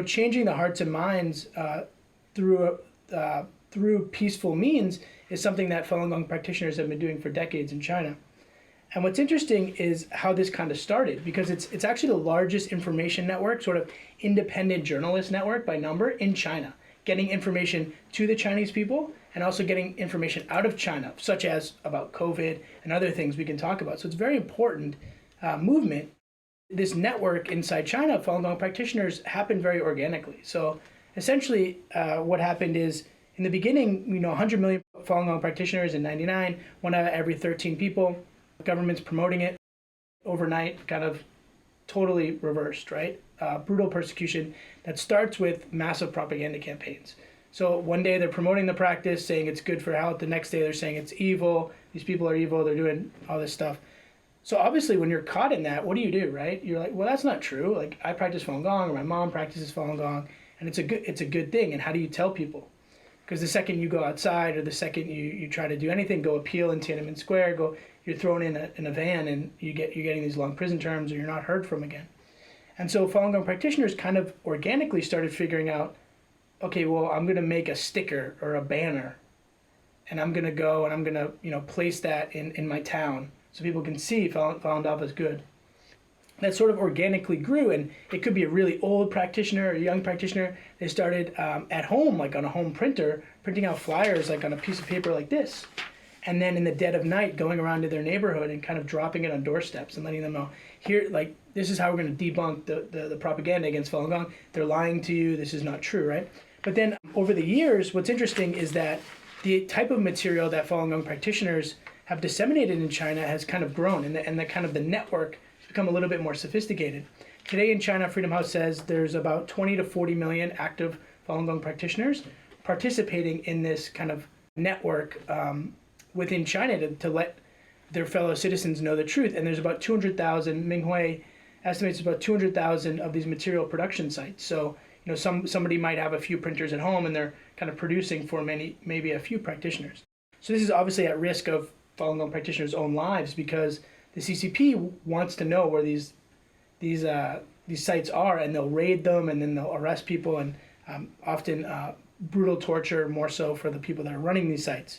changing the hearts and minds through through peaceful means is something that Falun Gong practitioners have been doing for decades in China. And what's interesting is how this kind of started, because it's actually the largest information network, sort of independent journalist network by number in China, getting information to the Chinese people and also getting information out of China, such as about COVID and other things we can talk about. So it's a very important movement. This network inside China, Falun Gong practitioners, happened very organically. So essentially what happened is, in the beginning, 100 million Falun Gong practitioners in 99, one out of every 13 people. Government's promoting it overnight, kind of totally reversed, right? Brutal persecution that starts with massive propaganda campaigns. So one day they're promoting the practice, saying it's good for health. The next day they're saying it's evil. These people are evil. They're doing all this stuff. So obviously when you're caught in that, what do, right? You're like, well, that's not true. Like, I practice Falun Gong, or my mom practices Falun Gong, and it's a good thing. And how do you tell people? Because the second you go outside, or the second you try to do anything, go appeal in Tiananmen Square, you're thrown in a van, and you're getting these long prison terms, or you're not heard from again. And so Falun Gong practitioners kind of organically started figuring out, okay, well, I'm going to make a sticker or a banner, and I'm going to go and I'm going to place that in my town so people can see Falun Dafa is good. That sort of organically grew, and it could be a really old practitioner or a young practitioner. They started at home, like on a home printer, printing out flyers like on a piece of paper like this. And then in the dead of night, going around to their neighborhood and kind of dropping it on doorsteps and letting them know, here, like, this is how we're going to debunk the propaganda against Falun Gong. They're lying to you. This is not true, right? But then over the years, what's interesting is that the type of material that Falun Gong practitioners have disseminated in China has kind of grown, and the kind of the network has become a little bit more sophisticated. Today in China, Freedom House says there's about 20 to 40 million active Falun Gong practitioners participating in this kind of network within China to let their fellow citizens know the truth. And there's about 200,000, Minghui estimates about 200,000 of these material production sites. So, somebody might have a few printers at home, and they're kind of producing for maybe a few practitioners. So this is obviously at risk of Falun Gong practitioners' own lives, because the CCP wants to know where these sites are, and they'll raid them, and then they'll arrest people, and often brutal torture, more so for the people that are running these sites.